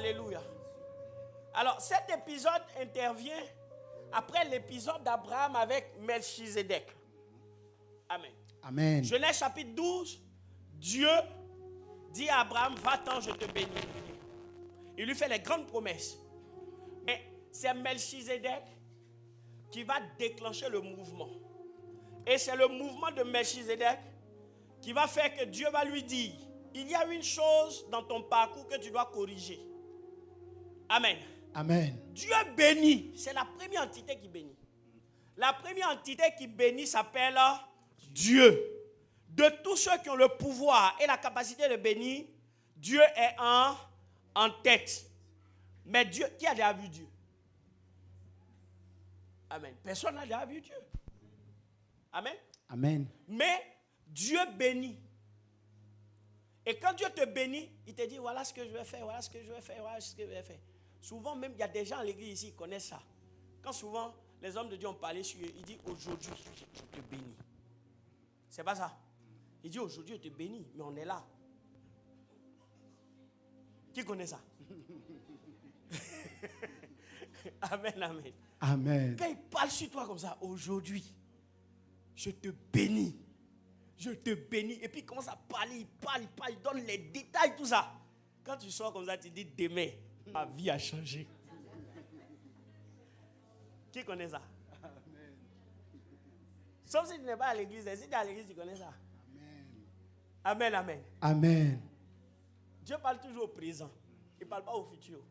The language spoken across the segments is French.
Alléluia. Alors, cet épisode intervient après l'épisode d'Abraham avec Melchizedek. Amen. Amen. Genèse chapitre 12, Dieu dit à Abraham, va-t'en, je te bénis. Il lui fait les grandes promesses. Mais c'est Melchizedek qui va déclencher le mouvement. Et c'est le mouvement de Melchizedek qui va faire que Dieu va lui dire, il y a une chose dans ton parcours que tu dois corriger. Amen. Amen. Dieu bénit. C'est la première entité qui bénit. La première entité qui bénit s'appelle Dieu. De tous ceux qui ont le pouvoir et la capacité de bénir, Dieu est en tête. Mais Dieu, qui a déjà vu Dieu? Amen. Personne n'a déjà vu Dieu. Amen. Amen. Mais Dieu bénit. Et quand Dieu te bénit, il te dit, voilà ce que je vais faire, voilà ce que je vais faire, voilà ce que je vais faire. Souvent même, il y a des gens à l'église ici qui connaissent ça. Quand souvent, les hommes de Dieu ont parlé sur eux, il dit, aujourd'hui, je te bénis. C'est pas ça. Il dit, aujourd'hui, je te bénis, mais on est là. Qui connaît ça? Amen, amen. Amen. Quand il parle sur toi comme ça, aujourd'hui, je te bénis. Je te bénis. Et puis il commence à parler, il donne les détails, tout ça. Quand tu sors comme ça, tu dis, demain, ma vie a changé. Qui connaît ça? Amen. Sauf si tu n'es pas à l'église. Si tu es à l'église, tu connais ça. Amen, amen. Amen. Dieu parle toujours au présent. Il ne parle pas au futur.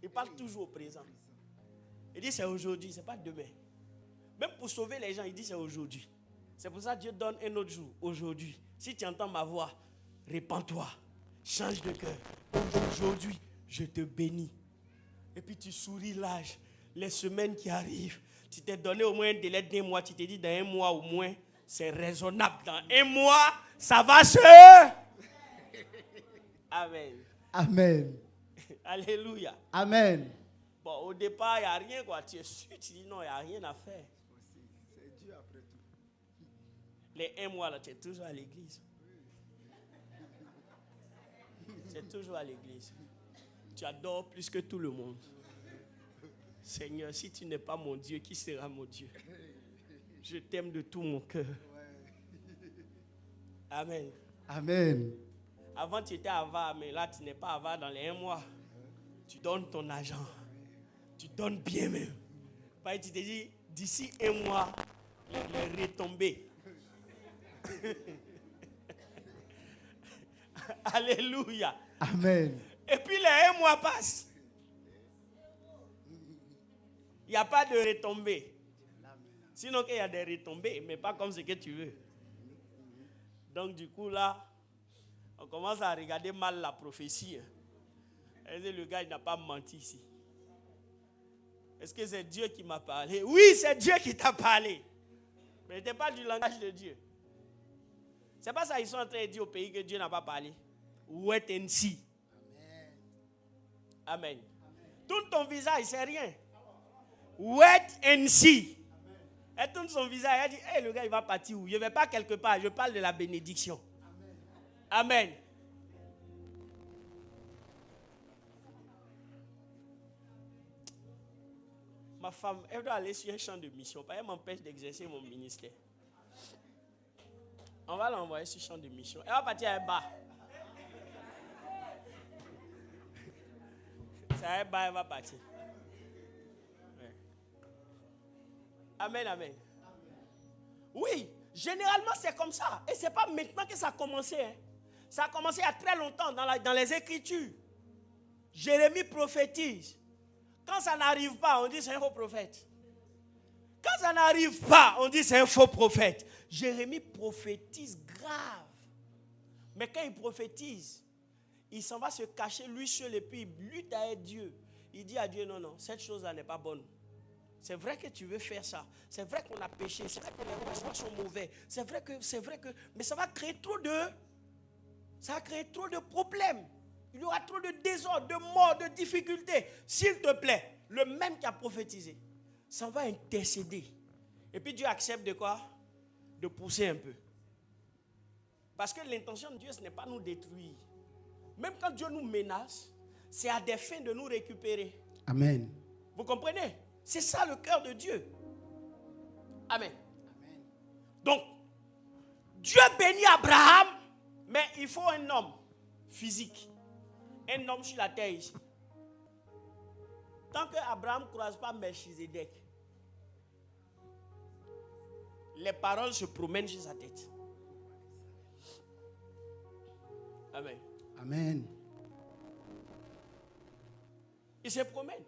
Il parle toujours au présent. Il dit c'est aujourd'hui, ce n'est pas demain. Même pour sauver les gens, il dit c'est aujourd'hui. C'est pour ça que Dieu donne un autre jour, aujourd'hui. Si tu entends ma voix, répands-toi, change de cœur. Aujourd'hui, je te bénis. Et puis tu souris l'âge, les semaines qui arrivent. Tu t'es donné au moins un délai d'1 mois. Tu t'es dit dans 1 mois au moins, c'est raisonnable. Dans 1 mois, ça va se... Amen. Amen. Alléluia. Amen. Bon, au départ, il n'y a rien, quoi. Tu es sûr, tu dis non, il n'y a rien à faire. C'est Dieu après tout. Les 1 mois, là, tu es toujours à l'église. Tu es toujours à l'église. Tu adores plus que tout le monde. Seigneur, si tu n'es pas mon Dieu, qui sera mon Dieu? Je t'aime de tout mon cœur. Amen. Amen. Avant, tu étais avare, mais là, tu n'es pas avare dans les 1 mois. Tu donnes ton argent. Tu donnes bien même. Parce que tu te dis, d'ici 1 mois, les retombées. Alléluia. Amen. Et puis les 1 mois passent. Il n'y a pas de retombées. Sinon, il y a des retombées, mais pas comme ce que tu veux. Donc, du coup, là, on commence à regarder mal la prophétie. Et le gars, il n'a pas menti ici. Est-ce que c'est Dieu qui m'a parlé? Oui, c'est Dieu qui t'a parlé. Mais ce n'était pas du langage de Dieu. C'est pas ça qu'ils sont en train de dire au pays que Dieu n'a pas parlé. Wait and see. Amen. Tourne ton visage, c'est rien. Wait and see. Elle tourne son visage, elle dit, hey, le gars, il va partir où? Je ne vais pas quelque part, je parle de la bénédiction. Amen. Ma femme, elle doit aller sur un champ de mission, parce qu'elle m'empêche d'exercer mon ministère. On va l'envoyer sur un champ de mission. Elle va partir à un bar. C'est à un bar, elle va partir. Ouais. Amen, amen. Oui, généralement c'est comme ça. Et ce n'est pas maintenant que ça a commencé. Hein. Ça a commencé il y a très longtemps dans les Écritures. Jérémie prophétise. Quand ça n'arrive pas, on dit c'est un faux prophète. Quand ça n'arrive pas, on dit c'est un faux prophète. Jérémie prophétise grave. Mais quand il prophétise, il s'en va se cacher lui seul et puis il lutte avec Dieu. Il dit à Dieu, non, non, cette chose-là n'est pas bonne. C'est vrai que tu veux faire ça. C'est vrai qu'on a péché. C'est vrai que les relations sont mauvais. C'est vrai que, mais ça va créer trop de problèmes. Il y aura trop de désordre, de mort, de difficultés. S'il te plaît, le même qui a prophétisé, ça va intercéder. Et puis Dieu accepte de quoi? De pousser un peu. Parce que l'intention de Dieu, ce n'est pas nous détruire. Même quand Dieu nous menace, c'est à des fins de nous récupérer. Amen. Vous comprenez? C'est ça le cœur de Dieu. Amen. Donc, Dieu bénit Abraham, mais il faut un homme physique. Un homme sur la terre ici. Tant qu'Abraham ne croise pas Melchizedek, les paroles se promènent sur sa tête. Amen. Amen. Il se promène.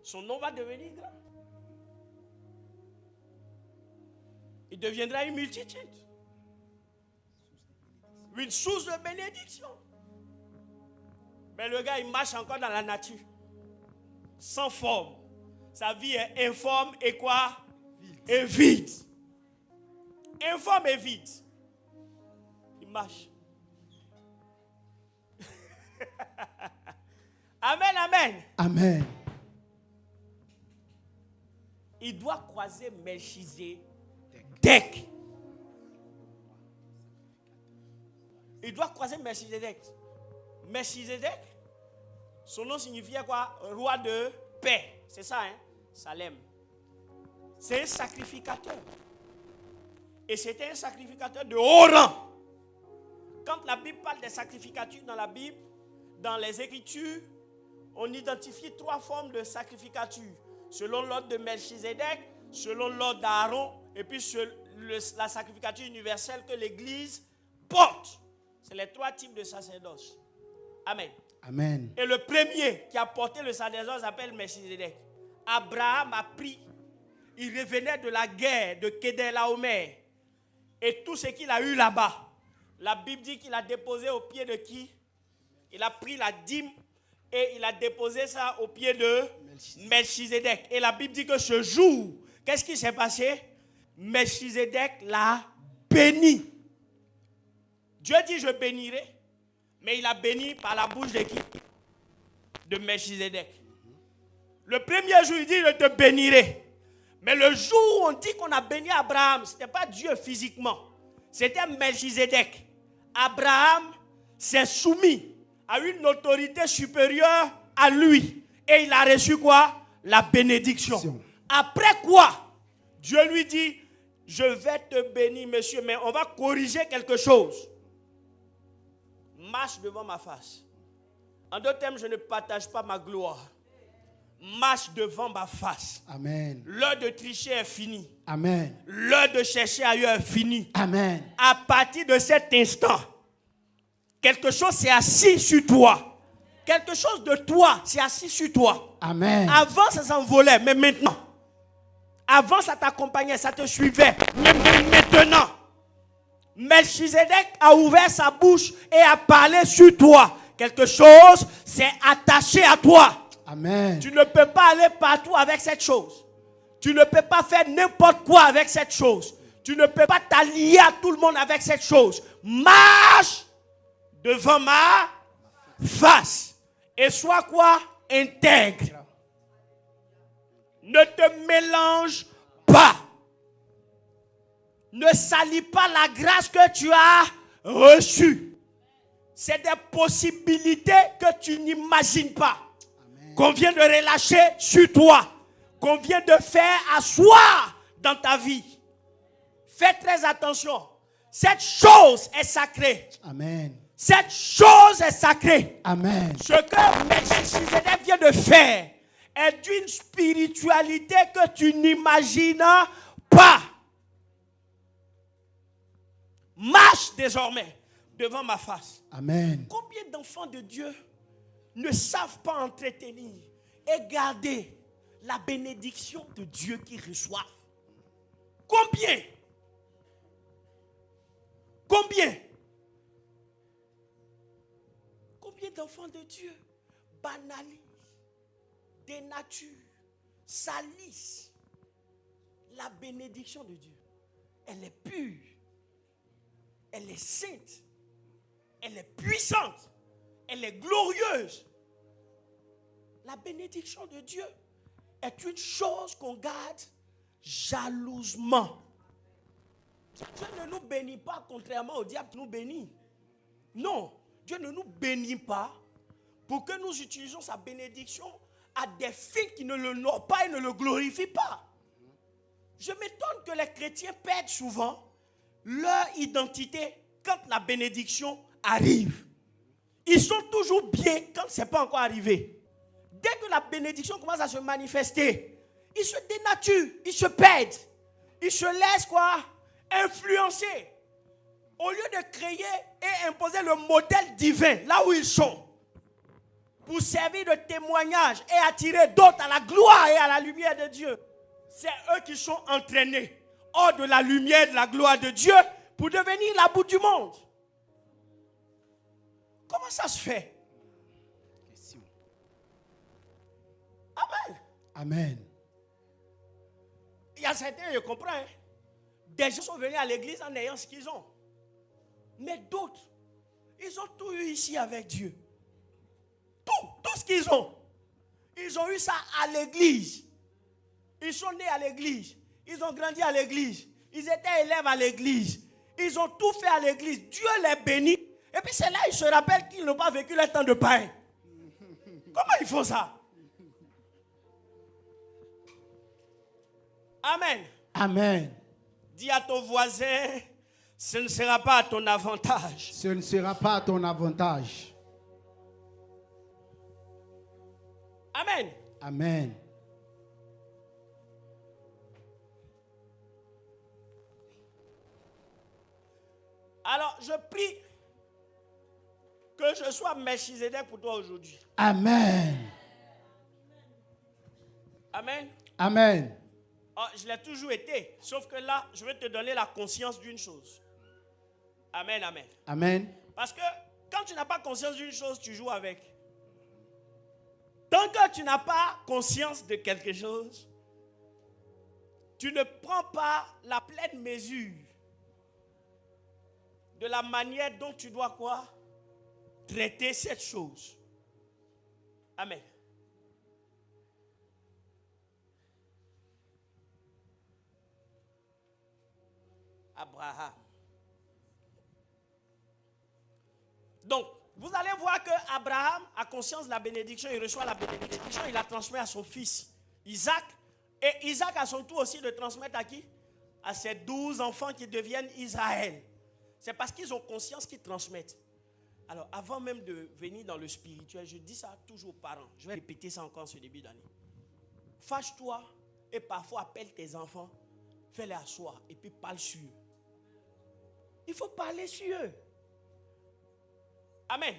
Son nom va devenir grand. Il deviendra une multitude. Une source de bénédiction. Mais le gars, il marche encore dans la nature. Sans forme. Sa vie est informe et quoi? Et vide. Informe et vide. Il marche. Amen, amen. Amen. Il doit croiser Melchizedek. Il doit croiser Melchizedek. Melchizedek, son nom signifiait quoi? Roi de paix. C'est ça, hein? Salem. C'est un sacrificateur. Et c'était un sacrificateur de haut rang. Quand la Bible parle des sacrificatures dans la Bible, dans les Écritures, on identifie 3 formes de sacrificature. Selon l'ordre de Melchizedek, selon l'ordre d'Aaron, et puis la sacrificature universelle que l'Église porte. C'est les 3 types de sacerdoce. Amen. Amen. Et le premier qui a porté le sacerdoce s'appelle Melchizedek. Abraham a pris, il revenait de la guerre de Kedorlaomer. Et tout ce qu'il a eu là-bas, la Bible dit qu'il a déposé au pied de qui? Il a pris la dîme et il a déposé ça au pied de Melchizedek. Et la Bible dit que ce jour, qu'est-ce qui s'est passé? Melchizedek l'a béni. Dieu dit je bénirai, mais il a béni par la bouche de qui? De Melchizedek. Le premier jour, il dit je te bénirai. Mais le jour où on dit qu'on a béni Abraham, ce n'était pas Dieu physiquement. C'était Melchizedek. Abraham s'est soumis à une autorité supérieure à lui. Et il a reçu quoi? La bénédiction. Après quoi? Dieu lui dit, je vais te bénir, monsieur, mais on va corriger quelque chose. Marche devant ma face. En d'autres termes, je ne partage pas ma gloire. Marche devant ma face. Amen. L'heure de tricher est finie. Amen. L'heure de chercher ailleurs est finie. Amen. À partir de cet instant, quelque chose s'est assis sur toi. Quelque chose de toi s'est assis sur toi. Amen. Avant, ça s'envolait, mais maintenant. Avant, ça t'accompagnait, ça te suivait. Mais maintenant, Melchizedek a ouvert sa bouche et a parlé sur toi. Quelque chose s'est attaché à toi. Amen. Tu ne peux pas aller partout avec cette chose. Tu ne peux pas faire n'importe quoi avec cette chose. Tu ne peux pas t'allier à tout le monde avec cette chose. Marche devant ma face. Et sois quoi? Intègre. Ne te mélange pas. Ne salis pas la grâce que tu as reçue. C'est des possibilités que tu n'imagines pas. Qu'on vient de relâcher sur toi. Qu'on vient de faire asseoir dans ta vie. Fais très attention. Cette chose est sacrée. Amen. Cette chose est sacrée. Amen. Ce que Melchizedek vient de faire est d'une spiritualité que tu n'imagines pas. Marche désormais devant ma face. Amen. Combien d'enfants de Dieu ne savent pas entretenir et garder la bénédiction de Dieu qu'ils reçoivent? Combien? Combien? Combien d'enfants de Dieu banalisent, dénaturent, salissent la bénédiction de Dieu? Elle est pure, elle est sainte, elle est puissante, elle est glorieuse. La bénédiction de Dieu est une chose qu'on garde jalousement. Dieu ne nous bénit pas contrairement au diable qui nous bénit. Non, Dieu ne nous bénit pas pour que nous utilisions sa bénédiction à des fins qui ne l'honorent pas et ne le glorifient pas. Je m'étonne que les chrétiens perdent souvent leur identité quand la bénédiction arrive. Ils sont toujours bien quand ce n'est pas encore arrivé. Dès que la bénédiction commence à se manifester, ils se dénaturent, ils se perdent. Ils se laissent quoi? Influencer. Au lieu de créer et imposer le modèle divin là où ils sont, pour servir de témoignage et attirer d'autres à la gloire et à la lumière de Dieu. C'est eux qui sont entraînés hors de la lumière et de la gloire de Dieu pour devenir la boue du monde. Comment ça se fait? Amen. Amen. Il y a certains, je comprends, hein, des gens sont venus à l'église en ayant ce qu'ils ont. Mais d'autres, ils ont tout eu ici avec Dieu. Tout ce qu'ils ont. Ils ont eu ça à l'église. Ils sont nés à l'église. Ils ont grandi à l'église. Ils étaient élèves à l'église. Ils ont tout fait à l'église. Dieu les bénit. Et puis c'est là qu'ils se rappellent qu'ils n'ont pas vécu le temps de pain. Comment ils font ça? Amen. Amen. Dis à ton voisin, ce ne sera pas à ton avantage. Ce ne sera pas à ton avantage. Amen. Amen. Alors, je prie que je sois Melchizedek pour toi aujourd'hui. Amen. Amen. Amen. Oh, je l'ai toujours été, sauf que là, je vais te donner la conscience d'une chose. Amen, amen. Amen. Parce que quand tu n'as pas conscience d'une chose, tu joues avec. Tant que tu n'as pas conscience de quelque chose, tu ne prends pas la pleine mesure de la manière dont tu dois quoi? Traiter cette chose. Amen. Abraham. Donc, vous allez voir que Abraham a conscience de la bénédiction, il reçoit la bénédiction, il la transmet à son fils Isaac. Et Isaac a son tour aussi de transmettre à qui? À ses 12 enfants qui deviennent Israël. C'est parce qu'ils ont conscience qu'ils transmettent. Alors, avant même de venir dans le spirituel, je dis ça toujours aux parents. Je vais répéter ça encore en ce début d'année. Fâche-toi et parfois appelle tes enfants, fais-les asseoir et puis parle sur eux. Il faut parler sur eux. Amen.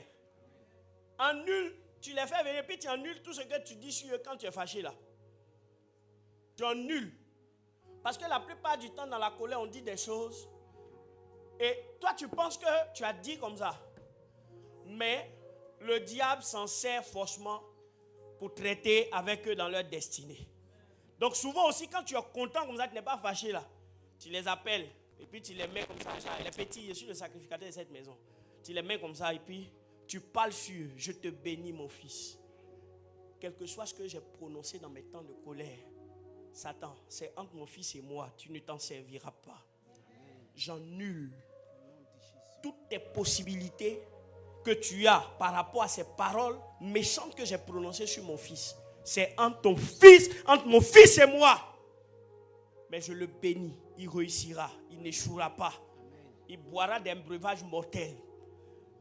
Annule, tu les fais venir, puis tu annules tout ce que tu dis sur eux quand tu es fâché là. Tu annules. Parce que la plupart du temps, dans la colère, on dit des choses. Et toi, tu penses que tu as dit comme ça. Mais le diable s'en sert faussement pour traiter avec eux dans leur destinée. Donc souvent aussi, quand tu es content comme ça, tu n'es pas fâché là. Tu les appelles et puis tu les mets comme ça. Les petits, je suis le sacrificateur de cette maison. Tu les mets comme ça et puis tu parles sur eux. Je te bénis mon fils. Quel que soit ce que j'ai prononcé dans mes temps de colère, Satan, c'est entre mon fils et moi, tu ne t'en serviras pas. J'annule toutes tes possibilités que tu as par rapport à ces paroles méchantes que j'ai prononcées sur mon fils. C'est entre ton fils, entre mon fils et moi. Mais je le bénis, il réussira, il n'échouera pas. Il boira d'un breuvage mortel.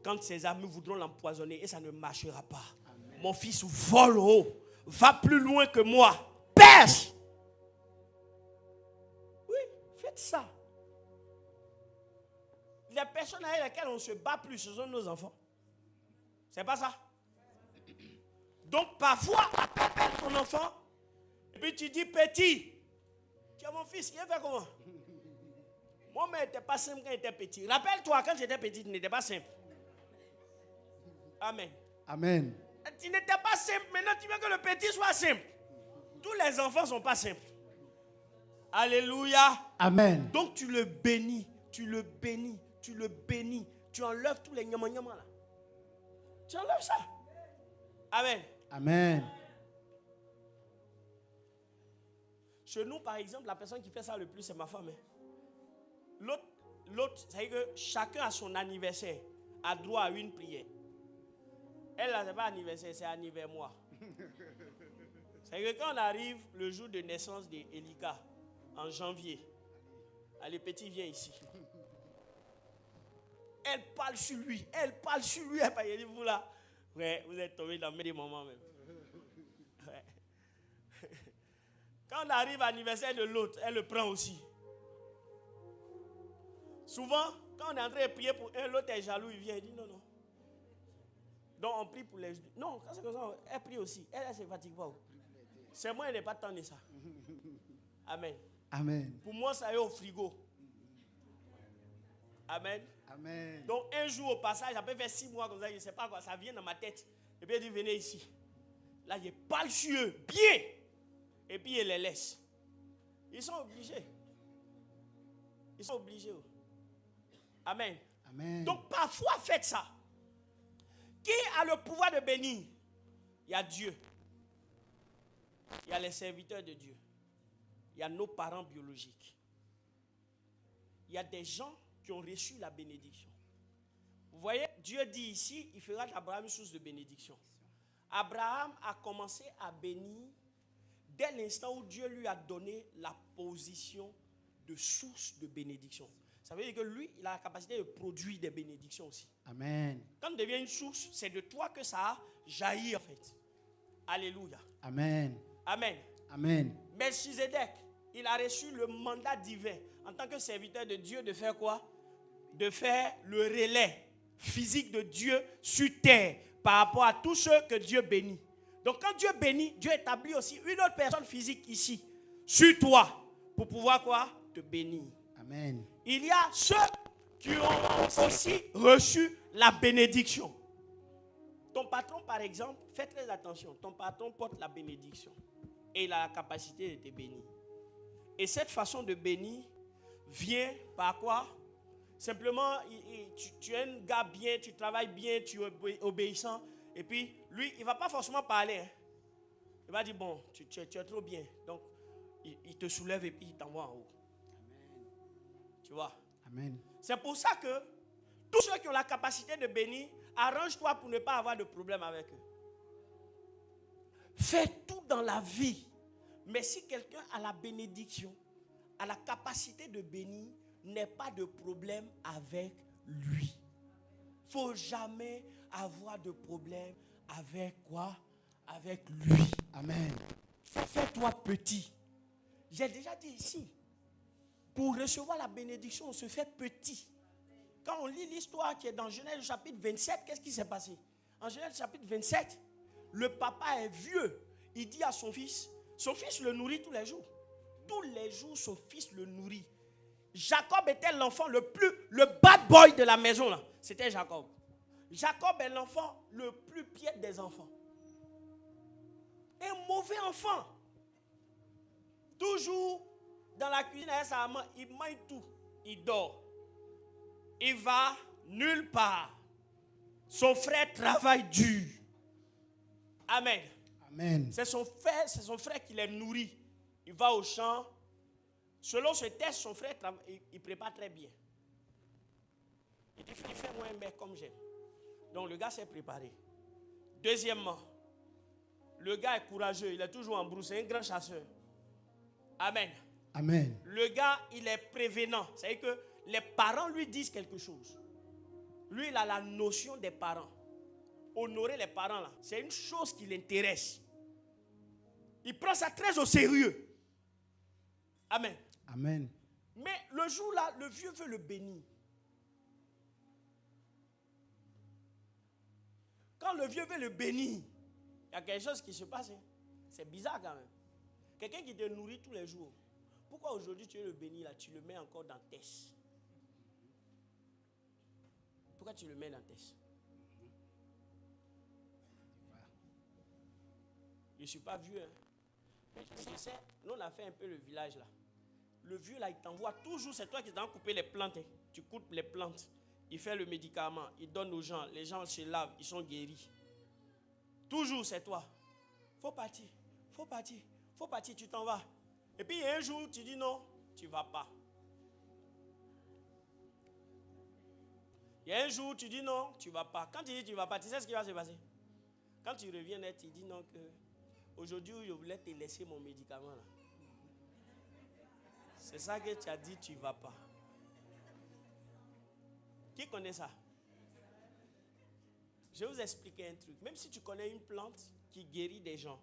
Quand ses amis voudront l'empoisonner, et ça ne marchera pas. Amen. Mon fils vole haut, va plus loin que moi, perce. Oui, faites ça. Les personnes avec lesquelles on se bat plus, ce sont nos enfants. C'est pas ça. Donc parfois, appelle ton enfant, et puis tu dis petit, tu es mon fils, il a fait comment? Moi-même, il n'était pas simple quand il était petit. Rappelle-toi, quand j'étais petit, il n'était pas simple. Amen. Amen. Tu n'étais pas simple, maintenant tu veux que le petit soit simple. Tous les enfants ne sont pas simples. Alléluia. Amen. Donc tu le bénis, tu le bénis, tu le bénis. Tu enlèves tous les nyama là. Tu enlèves ça. Amen. Amen. Chez nous, par exemple, la personne qui fait ça le plus, c'est ma femme. L'autre, c'est que chacun à son anniversaire a droit à une prière. Elle, là, c'est pas anniversaire, c'est anniversaire moi. C'est que quand on arrive le jour de naissance d'Elika, en janvier, le petit vient ici. Elle parle sur lui. Elle parle sur lui. Elle dit, vous là, ouais, vous êtes tombé dans mes moments même. Ouais. Quand on arrive à l'anniversaire de l'autre, elle le prend aussi. Souvent, quand on est en train de prier pour un, l'autre est jaloux, il vient, il dit non, non. Donc on prie pour les... Non, quand c'est comme ça, elle prie aussi. Elle ne se fatigue pas. C'est moi, elle n'est pas tant de ça. Amen. Amen. Pour moi, ça est au frigo. Amen. Amen. Donc un jour au passage, ça peut faire 6 mois comme ça, je ne sais pas quoi, ça vient dans ma tête. Et puis elle dit, venez ici. Là, je parle sur eux, bien. Et puis il les laisse. Ils sont obligés. Ils sont obligés. Amen. Amen. Donc parfois faites ça. Qui a le pouvoir de bénir? Il y a Dieu. Il y a les serviteurs de Dieu. Il y a nos parents biologiques. Il y a des gens qui ont reçu la bénédiction. Vous voyez, Dieu dit ici, il fera d'Abraham une source de bénédiction. Abraham a commencé à bénir dès l'instant où Dieu lui a donné la position de source de bénédiction. Ça veut dire que lui, il a la capacité de produire des bénédictions aussi. Amen. Quand on devient une source, c'est de toi que ça a jailli en fait. Alléluia. Amen. Amen. Amen. Melchizedek, il a reçu le mandat divin en tant que serviteur de Dieu de faire quoi? De faire le relais physique de Dieu sur terre par rapport à tous ceux que Dieu bénit. Donc quand Dieu bénit, Dieu établit aussi une autre personne physique ici, sur toi, pour pouvoir quoi? Te bénir. Amen. Il y a ceux qui ont aussi reçu la bénédiction. Ton patron, par exemple, fais très attention. Ton patron porte la bénédiction. Et il a la capacité de te bénir. Et cette façon de bénir vient par quoi? Simplement, tu es un gars bien, tu travailles bien, tu es obéissant. Et puis, lui, il ne va pas forcément parler. Hein. Il va dire, bon, tu es trop bien. Donc, il te soulève et puis il t'envoie en haut. Amen. Tu vois? Amen. C'est pour ça que tous ceux qui ont la capacité de bénir, arrange-toi pour ne pas avoir de problème avec eux. Fais tout dans la vie. Mais si quelqu'un a la bénédiction, a la capacité de bénir, n'ait pas de problème avec lui. Il ne faut jamais avoir de problème avec quoi? Avec lui. Amen. Fais-toi petit. J'ai déjà dit ici, pour recevoir la bénédiction, on se fait petit. Quand on lit l'histoire qui est dans Genèse chapitre 27, qu'est-ce qui s'est passé? En Genèse chapitre 27, le papa est vieux. Il dit à son fils le nourrit tous les jours. Tous les jours, son fils le nourrit. Jacob était l'enfant le bad boy de la maison là. C'était Jacob. Jacob est l'enfant le plus piètre des enfants. Un mauvais enfant. Toujours dans la cuisine avec sa maman, il mange tout. Il dort. Il va nulle part. Son frère travaille dur. Amen. Amen. C'est son frère qui les nourrit. Il va au champ. Selon ce test, son frère il prépare très bien. Il dit, fais-moi un mec comme j'aime. Donc le gars s'est préparé. Deuxièmement, le gars est courageux. Il est toujours en brousse. C'est un grand chasseur. Amen. Amen. Le gars, il est prévenant. C'est-à-dire que les parents lui disent quelque chose. Lui, il a la notion des parents. Honorer les parents, là, c'est une chose qui l'intéresse. Il prend ça très au sérieux. Amen. Amen. Mais le jour-là, le vieux veut le bénir. Quand le vieux veut le bénir, il y a quelque chose qui se passe. Hein. C'est bizarre quand même. Quelqu'un qui te nourrit tous les jours. Pourquoi aujourd'hui tu veux le bénir là? Tu le mets encore dans test. Pourquoi tu le mets dans test? Je ne suis pas vieux. Hein. Mais je sais, nous on a fait un peu le village là. Le vieux là, il t'envoie toujours, c'est toi qui t'en coupé les plantes. Hein. Tu coupes les plantes. Il fait le médicament, il donne aux gens. Les gens se lavent, ils sont guéris. Toujours c'est toi. Faut partir, tu t'en vas. Et puis un jour, tu dis non, tu ne vas pas. Il y a un jour, tu dis non, tu ne vas pas. Quand tu dis tu ne vas pas, tu sais ce qui va se passer? Quand tu reviens net, il dit non que aujourd'hui je voulais te laisser mon médicament là. C'est ça que tu as dit, tu ne vas pas. Qui connaît ça? Je vais vous expliquer un truc. Même si tu connais une plante qui guérit des gens,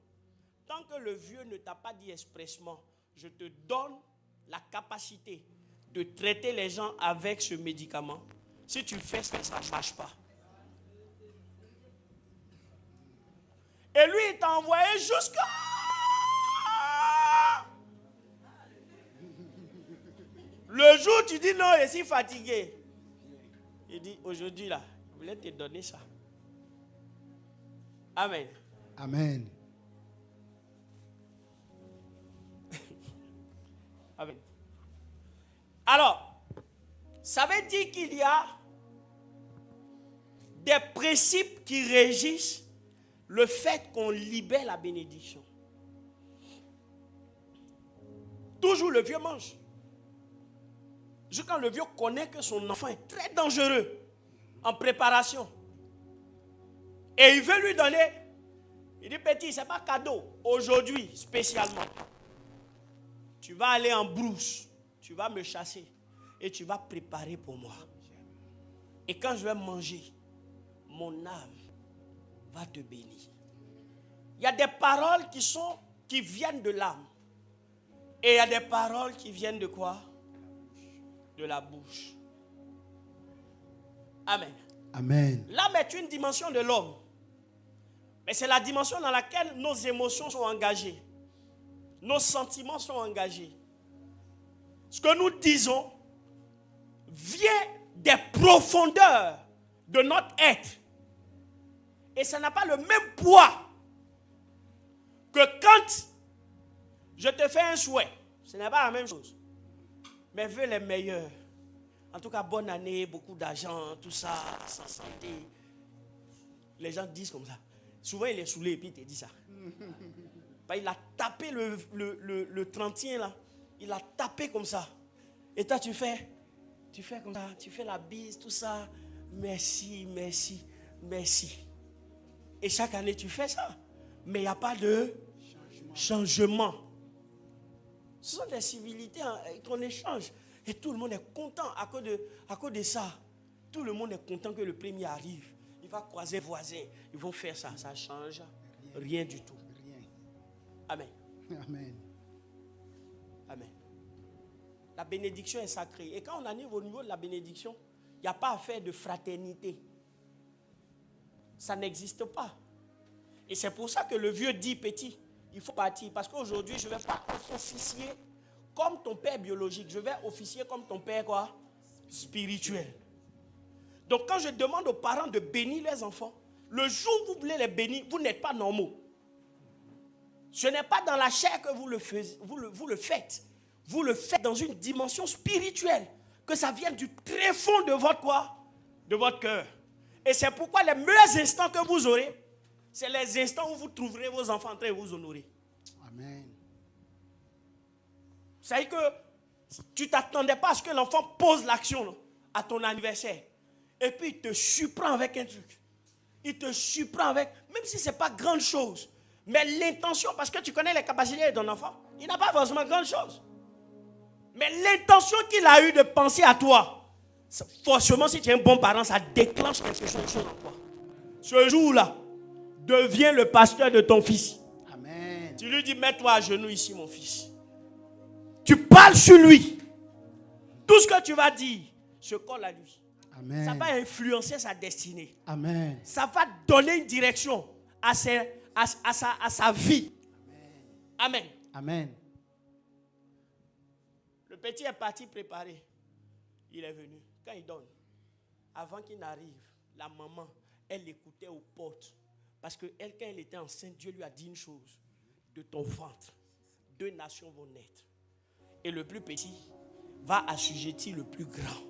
tant que le vieux ne t'a pas dit expressement, je te donne la capacité de traiter les gens avec ce médicament, si tu fais ça, ça ne marche pas. Et lui, il t'a envoyé jusqu'à... Le jour où tu dis non, je suis fatigué. Il dit, aujourd'hui là, je voulais te donner ça. Amen. Amen. Amen. Alors, ça veut dire qu'il y a des principes qui régissent le fait qu'on libère la bénédiction. Toujours le vieux mange. Jusqu'à quand le vieux connaît que son enfant est très dangereux en préparation. Et il veut lui donner. Il dit, petit, ce n'est pas cadeau. Aujourd'hui, spécialement. Tu vas aller en brousse. Tu vas me chasser. Et tu vas préparer pour moi. Et quand je vais manger, mon âme va te bénir. Il y a des paroles qui viennent de l'âme. Et il y a des paroles qui viennent de quoi? De la bouche. Amen. Amen. L'âme est une dimension de l'homme. Mais c'est la dimension dans laquelle nos émotions sont engagées. Nos sentiments sont engagés. Ce que nous disons vient des profondeurs de notre être. Et ça n'a pas le même poids que quand je te fais un souhait. Ce n'est pas la même chose. Mais veux les meilleurs. En tout cas, bonne année, beaucoup d'argent, tout ça, sans santé. Les gens disent comme ça. Souvent, il est saoulé et puis il te dit ça. Il a tapé le 30e là. Il a tapé comme ça. Et toi, tu fais comme ça. Tu fais la bise, tout ça. Merci, merci, merci. Et chaque année, tu fais ça. Mais il n'y a pas de changement. Ce sont des civilités qu'on échange. Et tout le monde est content à cause de ça. Tout le monde est content que le premier arrive. Il va croiser voisin. Ils vont faire ça. Ça ne change rien du tout. Amen. Amen. Amen. La bénédiction est sacrée. Et quand on arrive au niveau de la bénédiction, il n'y a pas à faire de fraternité. Ça n'existe pas. Et c'est pour ça que le vieux dit, petit, il faut partir. Parce qu'aujourd'hui, je ne vais pas officier comme ton père biologique. Je vais officier comme ton père quoi? Spirituel. Donc quand je demande aux parents de bénir les enfants, le jour où vous voulez les bénir, vous n'êtes pas normaux. Ce n'est pas dans la chair que vous le faites. Vous le faites dans une dimension spirituelle. Que ça vienne du très fond de votre quoi? De votre cœur. Et c'est pourquoi les meilleurs instants que vous aurez, c'est les instants où vous trouverez vos enfants en train de vous honorer. Amen. C'est-à-dire que tu ne t'attendais pas à ce que l'enfant pose l'action à ton anniversaire. Et puis il te surprend avec un truc. Il te surprend avec, même si ce n'est pas grande chose. Mais l'intention, parce que tu connais les capacités de ton enfant, il n'a pas forcément grande chose. Mais l'intention qu'il a eue de penser à toi, forcément si tu es un bon parent, ça déclenche quelque chose en toi. Ce jour-là, deviens le pasteur de ton fils. Amen. Tu lui dis, mets-toi à genoux ici, mon fils. Tu parles sur lui. Tout ce que tu vas dire se colle à lui. Amen. Ça va influencer sa destinée. Amen. Ça va donner une direction à sa vie. Amen. Amen. Le petit est parti préparer. Il est venu. Quand il donne, avant qu'il n'arrive, la maman, elle écoutait aux portes. Parce que elle, quand elle était enceinte, Dieu lui a dit une chose. De ton ventre, 2 nations vont naître. Et le plus petit va assujettir le plus grand.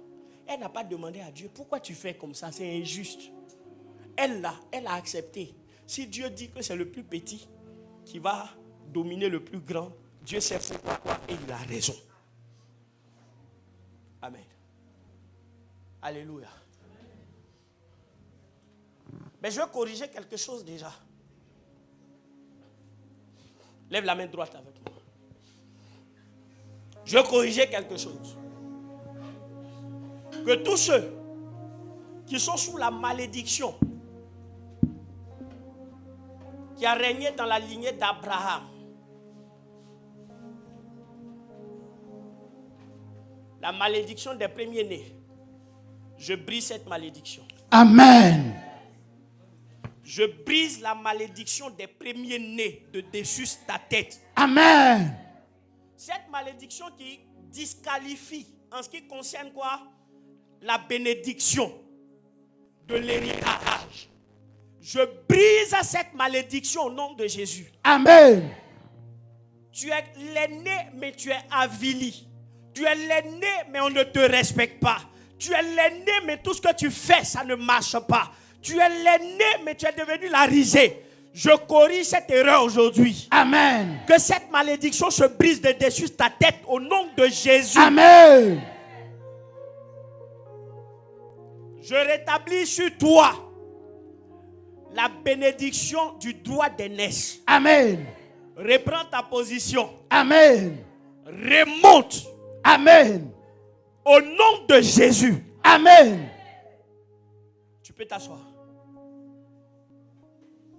Elle n'a pas demandé à Dieu, pourquoi tu fais comme ça? C'est injuste. Elle a accepté. Si Dieu dit que c'est le plus petit qui va dominer le plus grand, Dieu sait pourquoi et il a raison. Amen. Alléluia. Mais je vais corriger quelque chose déjà. Lève la main droite avec moi. Je vais corriger quelque chose. Que tous ceux qui sont sous la malédiction qui a régné dans la lignée d'Abraham, la malédiction des premiers-nés, je brise cette malédiction. Amen. Je brise la malédiction des premiers-nés de dessus ta tête. Amen. Cette malédiction qui disqualifie en ce qui concerne quoi? La bénédiction de l'héritage. Je brise cette malédiction au nom de Jésus. Amen. Tu es l'aîné, mais tu es avili. Tu es l'aîné, mais on ne te respecte pas. Tu es l'aîné, mais tout ce que tu fais, ça ne marche pas. Tu es l'aîné, mais tu es devenu la risée. Je corrige cette erreur aujourd'hui. Amen. Que cette malédiction se brise de dessus ta tête au nom de Jésus. Amen. Je rétablis sur toi la bénédiction du droit d'aînesse. Amen. Reprends ta position. Amen. Remonte. Amen. Au nom de Jésus. Amen. Tu peux t'asseoir.